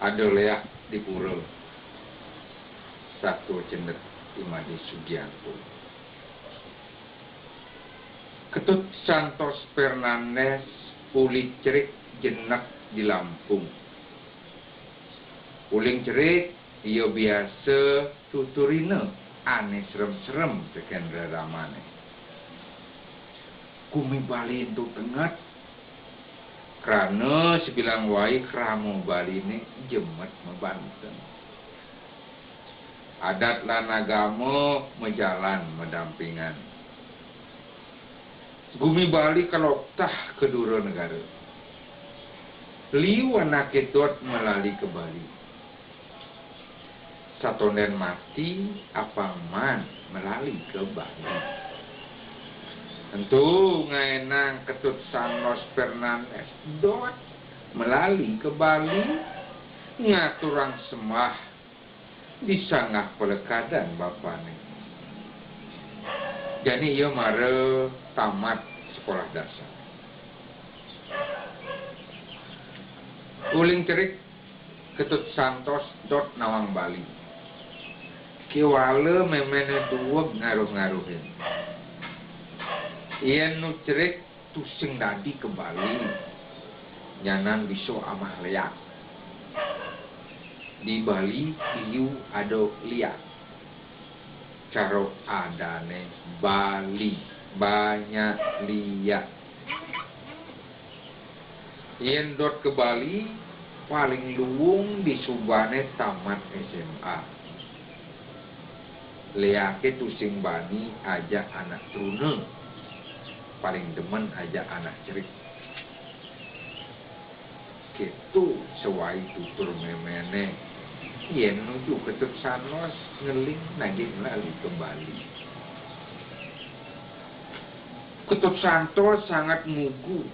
ada leak di pura satu cendet Imadi Sugianto. Ketut Santos Fernandes uli cerik jenak di Lampung. Uling cerik dia biasa tuturina aneh serem-serem tekan ramane. Kumi Bali itu tengat karena sebilang wai kramu Bali ini jemet membanten. Adat lan agama mejalan mendampingan. Gumi Bali kalau tah kedua negara. Liu anak kedot melalui ke Bali. Satonden mati apa man melalui ke Bali. Tentu ngaenang Ketut Santos Fernandes dot melalui ke Bali ngaturang semah disangah pelekadan bapane. Jadi ia mare tamat sekolah dasar. Uling cerik Ketut Santos dot nawang Bali. Kiwala memene dua ngaruh-ngaruhin. Iyan nu cerik tusing dadi ke Bali. Nyanan biso amah leak. Di Bali iu ada liak. Caro adane Bali banyak liak. Yen dot ke Bali paling luwung di Subane tamat SMA. Leake tusing bani aja anak trune. Paling demen aja anak cerik. Gitu sewai tutur memene. Yen nuju Ketut Santos ngeling nagih lali kembali. Ketut Santos sangat ngugu.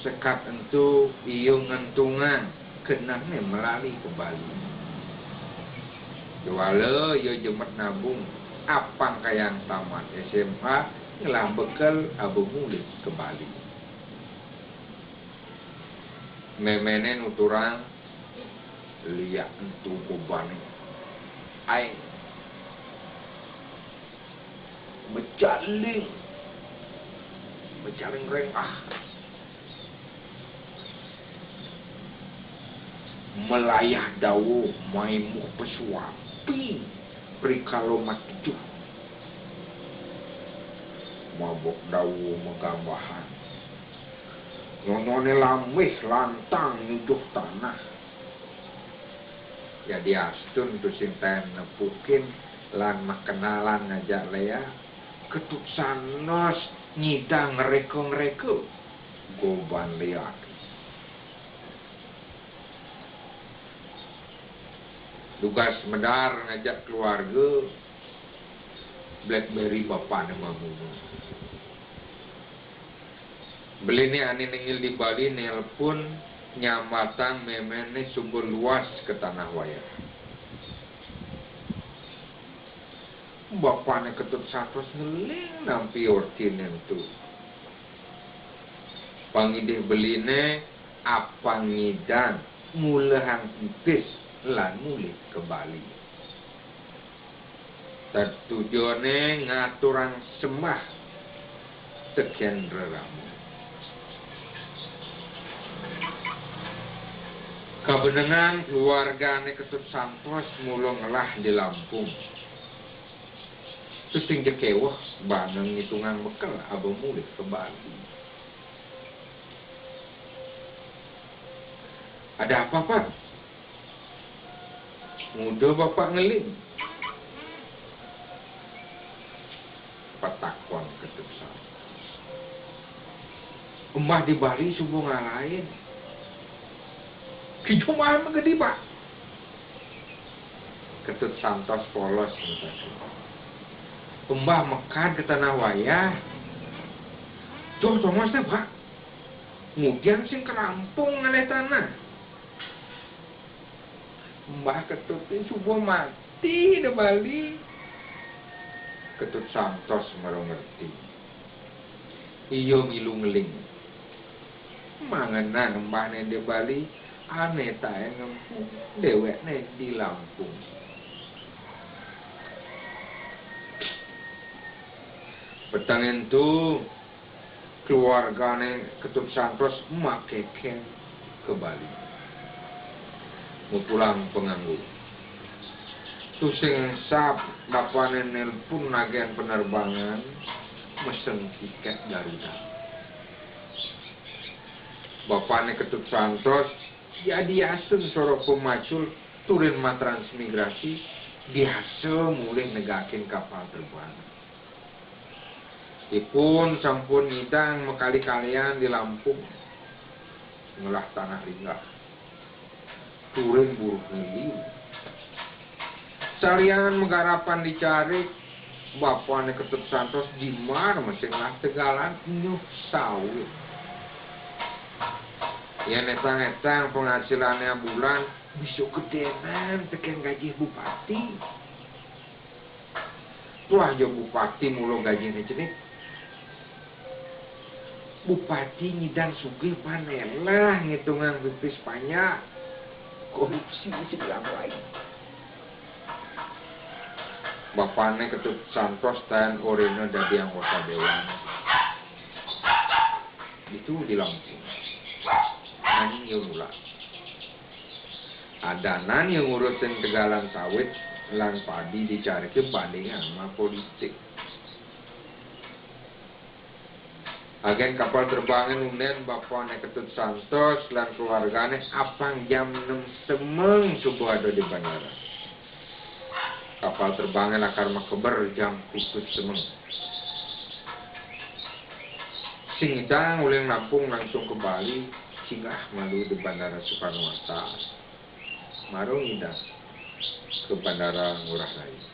Sekat entu iyo ngentungan kenane melalui kembali. Juala iyo jemet nabung apang kayang tamat SMA ngelah bekal abu mulik ke Bali. Memene nuturang liak entu kubani aing bejaling rengah melayah dawu maimuh pesuapi prikalo matujuh mabok dawu megambahan nonone lamih lantang nyuduh tanah. Jadi astun tu sinten nepukin lan makenalan ngajak Lea Ketut Santos nyidang ngereko goban Lea. Tugas medar ngajak keluarga BlackBerry bapak nama mumu. Beli ni ani nengil di Bali nelpon nyamatan memene sumber luas ke tanah wayah. Bapaknya Ketut Santos ngeling nampi ortin itu. Pangidih beline apa ngidang mulahan tipis lan mulih ke Bali. Tertujuane ngaturang semah sekian reramu. Kebenengan keluargane Ketut Santos mula ngelah di Lampung. Terus tinggi kewah baneng hitungan bekal abang mulih ke Bali. Ada apa Pak? Muda bapak ngeling. Petakon Ketut Santos. Embah di Bali subuh ngalahin. Cuma menggede Pak. Ketut Santos polos Embah mekat ke tanah wayah. Tuh Thomas Pak. Kemudian sing kerampung ngalih tanah. Mbah Ketut ini subuh mati di Bali. Ketut Santos baru ngerti. Iyo ngilu ngeling. Mangenan mbahnya di Bali Aneh tae ngempung dewekne di Lampung. Petang itu keluargane Ketut Santos emak keken ke Bali. Mau pulang penganggur. Tusing sap bapane nelpon agen penerbangan mesen tiket Garuda. Bapane Ketut Santos jadi asen soro pemacul turun ma transmigrasi biasa mulai negakin kapal terbang. Ipun sampun ngidang mekali kalian di Lampung ngolah tanah ringgah turun buruh ngeliu salian menggarapan dicari bapaknya Ketut Santos di mana masih ngolah tegalan nyuh sawit ya netang-netang penghasilannya bulan bisa gedenan teken gaji bupati tuh aja bupati mulu gajinya jenis bupati nyidang sugih panelah ngitungan pipis banyak korupsi sebelah lain. Bapaknya Ketut Santos dan Oreno dari anggota dewan itu di Lampung. Nani yang ulah. Ada nani yang ngurusin tegalan sawit lan padi dicari ke bandingan sama politik. Agen kapal terbangan unen bapaknya Ketut Santos dan keluarganya apang jam 6 semeng subuh ada di bandara. Kapal terbangnya lakar makeber jam 7 semeng. Singidang uling Lampung langsung ke Bali singgah malu di bandara Soekarno-Hatta. Marung ngidang ke bandara Ngurah Rai.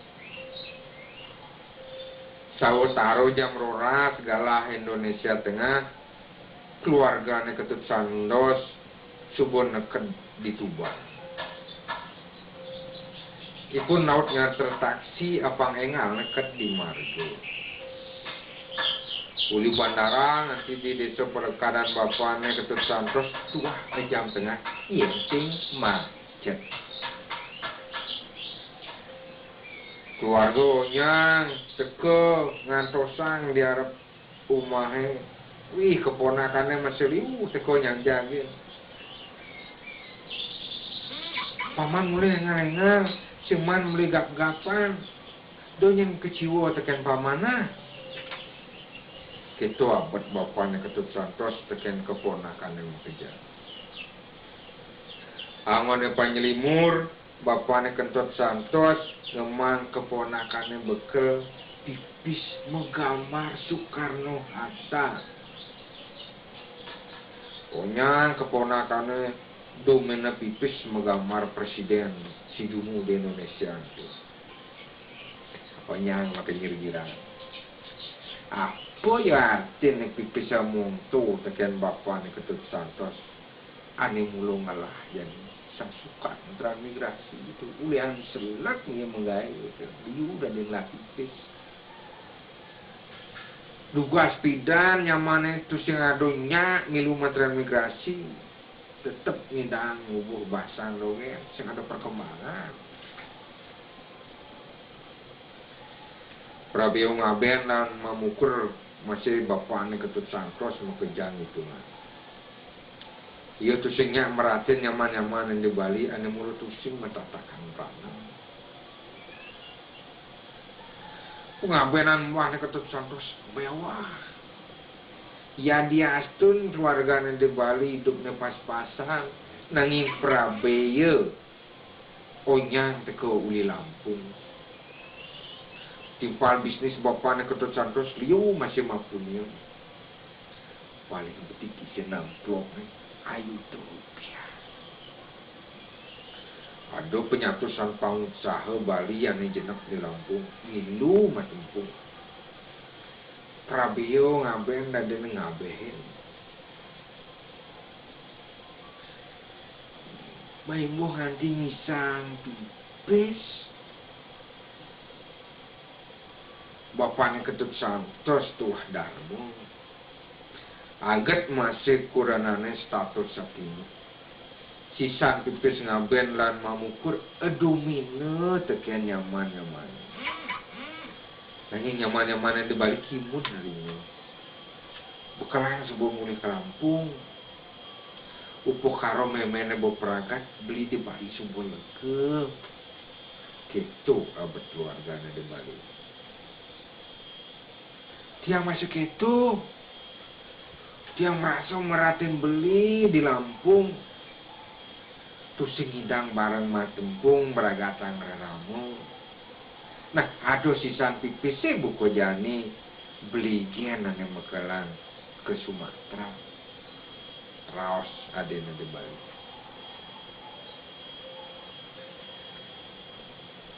Taro jam roras segala Indonesia Tengah keluarganya Ketut Santos subuh neket di Tuban. Ipun naut nganter taksi apang engal neket di Margo. Uli bandara nanti di desa Pelekadan bapaknya Ketut Santos tuah jam tengah yenting macet. Keluarganya teke ngantosang di Arab umahe wih keponakannya masih liu teko yang jagin paman mulai ngengal cuman mulai gap-gapan donyeng keciwa teken pamana gitu abad bapaknya Ketut Santos teken keponakannya bekerja angonnya panjelimur bapaknya Ketut Santos ngemang keponakannya bekel pipis menggambar Soekarno-Hatta. Pokoknya keponakannya domena pipis menggambar presiden si dulu di Indonesia itu. Pokoknya makin nyir-nyiran. Apa ya artinya pipis yang tuh tekan bapaknya Ketut Santos. Ane mulung ngalah yang suka transmigrasi itu ulian selak nih menggaya itu dia udah dilatih tugas pidan nyaman itu sing adonya ngilu transmigrasi tetep ngidang ngubuh basang loge sing ada perkembangan Prabio ngaben dan memukur masih bapaknya Ketut Santos mau kejang itu iya tusingnya meratin nyaman-nyaman yang di Bali ane mulut tusing metatakan tanah. Pengabenan wahne Ketut Santos mewah. Ya dia astun keluarganya di Bali hidupnya pas-pasan nanging prabeya onyang teko uli Lampung. Timpal bisnis bapaknya Ketut Santos liu masih mampunya. Paling betik senang blok ayu rupiah. Ada penyatusan pengusaha Bali yang jenak di Lampung, ngilu matempung. Prabio ngaben dan dia ngabehin. Maimu nanti ngisang pipis. Bapaknya Ketut Santos tuah darmo. Agat masih kuranane status sakini. sisan pipis ngaben lan mamukur domine tekan nyaman-nyaman. Nanging nyaman-nyaman di balik kimun hari ini. Bekalan sebelum mulai ke Lampung. Upo karo memene boperagat beli di Bali subuh lega. Gitu abad keluarganya di Bali. Tiang masuk itu. Tiang merasa meratin beli di Lampung. Tusing hidang bareng matempung beragatan reramu. Nah, ada sisan pipis buku jani beli gian yang mekalan ke Sumatera. Raos adena di Bali.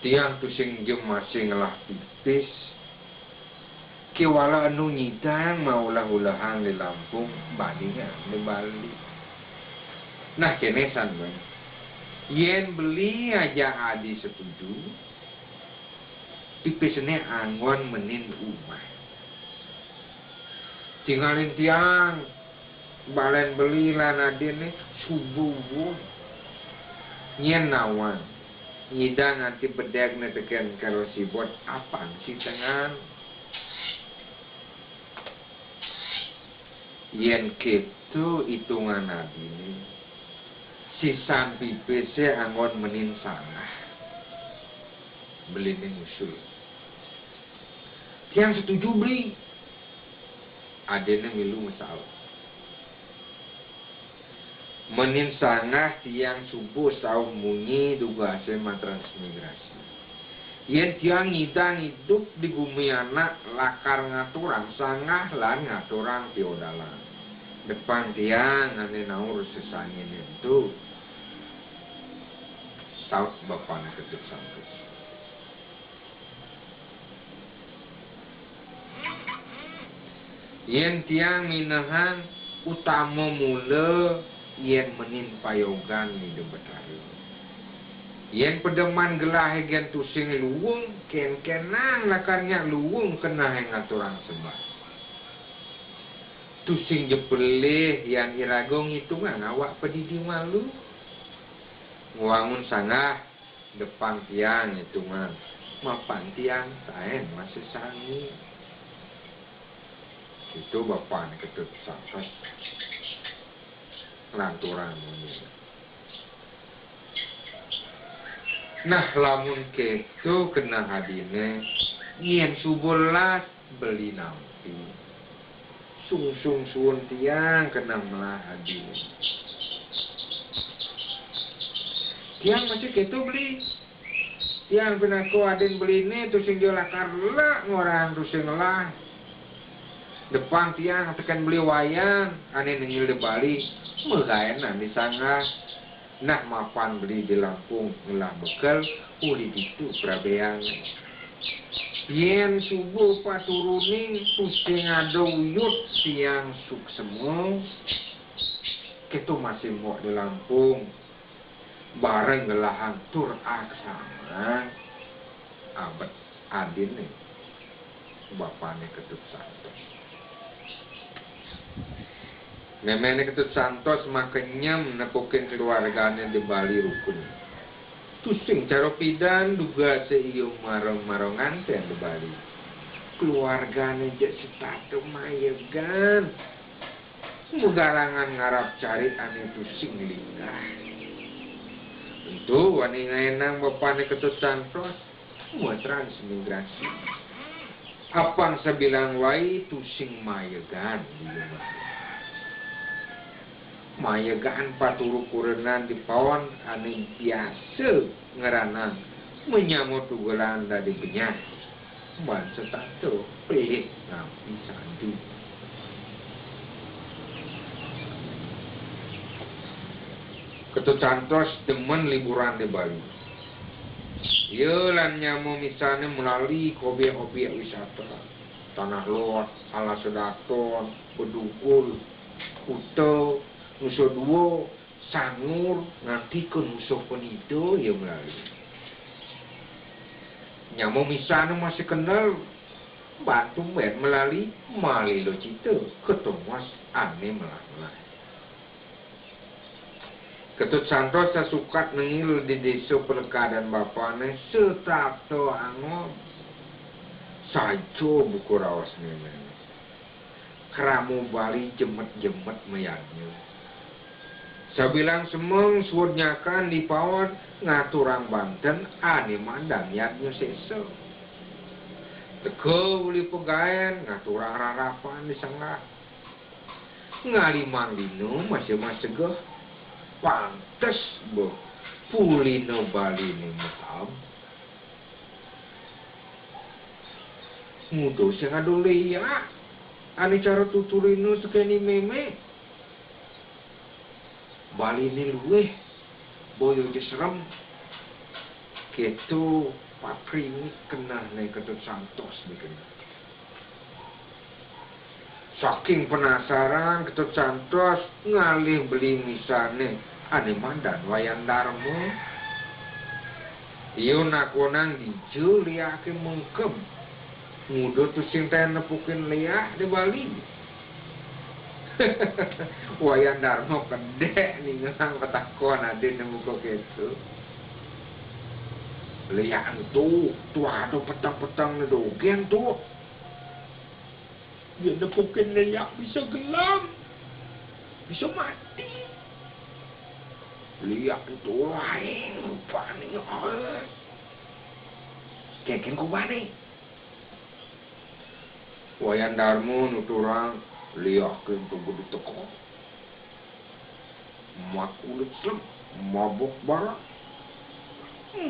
Tiang tusing jem masih ngelah pipis. Kiwala anu nyidang maulah-ulahan di Lampung, balinya di Bali. Nah, kenesan bang. Yen beli aja adi setuju. Pipisnya anggon menin umah. Tinggalin tiang. Balen beli lan adene subuh. Nyen nawan. Nyidang nanti bedeg netekan kalau sibot apaan si tengan. Yen gitu hitungan adine. Sisan pipise anggon menin sanah. Beli usul. Tiang setuju beli. Adene milu masalah. Menin sangah tiang subuh sauh munyi duga sema transmigrasi. Yen tiang ngidang hidup di bumi anak lakar ngaturang sangah lan ngaturang piodalan. Depan tiang ane naur sesangin itu. Saut bapaknya ketuk sampus. Yen tiang minahan utama mula yen menin payogan ni debetari. Yen pedeman gelah gen tusing luwung ken-kenan lakarnya luwung kena yang ngaturang sebab. Tusing jepelih yang iragong hitungan awak pedidi malu. Nguangun sangah depan tiang hitungan. Mapan tiang saen masih sangi. Itu bapak ketut sampai lanturan ini. Nah lamun ketu kena hadine yen subulas beli nampi. Sung suun tiang kena melah hadine. Tiang masih ketu beli. Tiang penaku aden beli ini tusing dia lakar lah ngorang tusing lah. Depan tiang tekan beli wayang ane nengil di Bali. Megaenan di sana. Nah mapan beli di Lampung ngelah bekal uli itu prabeang. Yen subuh paturuning pusing ada uyut siang suk semua. Kita masih mau di Lampung bareng ngelahan tur aksama abad adin nih bapaknya ketut santos. Memene ketut santos makanyam nepokin keluarganya di Bali rukun. Tusing cara pidan duga seiyo marong-marongan ten di Bali. Keluarganya jak setatu mayegan. Mugarangan ngarap cari ane tusing linggah. Tentu wani ngaenang bapaknya ketut santos semua transmigrasi. Apang sabilang wai tusing mayegan di rumah. Mayagaan paturu kurenan di pawon ane biasa ngeranan menyamut tugelan dari benyak ban setatu pelih nampi sandu. Ketut santos demen liburan di Bali. Ia lan nyamu misalnya melalui obyek-obyek wisata Tanah Lot, Ala Sedaton, Bedugul, Kuto, Nusa Dua, Sangur, nanti ke Nusa Penida ya melalui. Nyamu misalnya masih kenal Batu Med melalui Malilo Cita, ketemuas ane melah-melah. Ketut santos sasukat nengil di desa pelekadan bapane setato angon sajo buku rawas nenek keramu Bali jemet-jemet mayatnya sabilang semeng suwurnyakan di pawon ngaturang Banten ane mandang yatnya seso teko uli pegaen ngaturang rarapan di sangga ngalimang dino masih geh pantes boh pulino Bali ni mutam ngudo sing ado leya ane cara tuturino sekeni meme Bali ni luweh boyo jesrem ketu paprini kenah nih Ketut santos dikena saking penasaran Ketut santos ngalih beli misane ane mandan wayan darmo iyo nakonan dijo liake mengkem ngudo tuh cinta nepukin liak di Bali wayan darmo kedek nih ngang petakon ade nemu kok gitu liak itu tuh ada petang-petang nih dogen tuh dia nepukin liak bisa gelam bisa mati lihat itu lain rupanya keken kubane wayan darmo nuturang lihat ke kudu teko mak kulit slem mabuk barak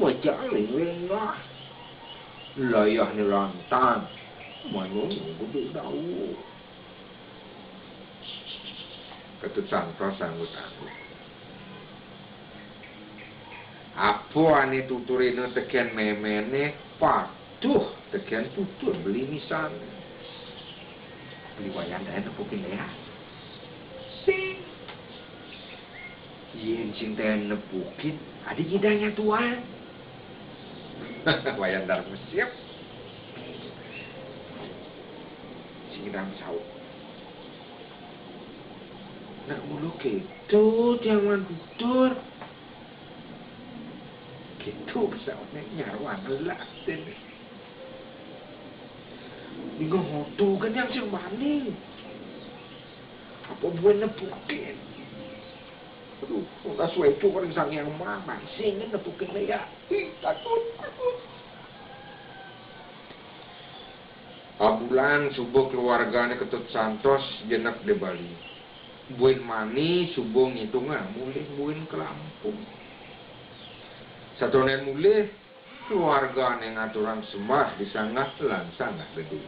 majaling lengah layah ni lantan manung kudu daun Ketut santos sanggut-anggut apa ane tuturino tekian memene patuh tekian tutur beli misan beli wayan dan nepukin ya sing yen cinta nepukin adik hidangnya tuan wayan darmo siap sing hidang sauk nak mulu gitu jangan tutur gitu pesawatnya nyaruan latin ini ngotu kan yang sembani apa buat nepukin aduh nggak sesuai itu orang sang yang mama sini nepukin ya takut abulan subuh keluarganya Ketut santos jenak di Bali buin mani subuh ngitungah mulai buin ke Lampung satonen mulih keluarga yang ngaturan sembah di sanggah lan sanggah gede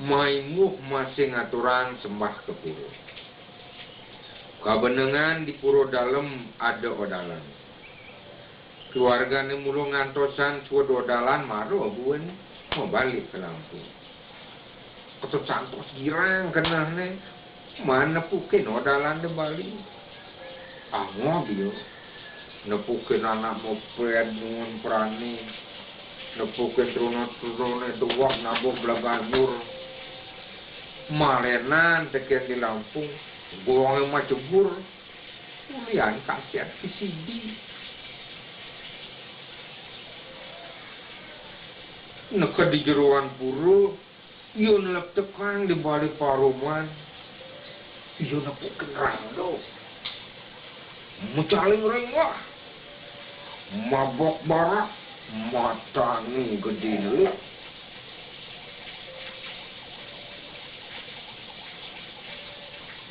maimuh masih ngaturan sembah kepiro kabenengan di puro dalem ada odalan keluarga yang mulu ngantosan suad odalan maru buen mau balik ke Lampung Ketut santos girang kena nih mana pukin odalan di Bali mobil nepukin anak moped nun prani nepukin turun-turun duwak nabuh belaganyur malenan tekian di Lampung golongnya mah jebur ulian kasihan VCD neka di jeruan puru yun lep tekang di balik paruman yun nepukin rando mecaling rengwah mabok barak mata nih gede nih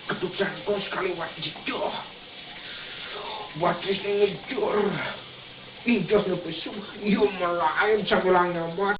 Ketut santos kali wajib joh batisnya ngejor injos nepesuh yun malain sambilang nyamat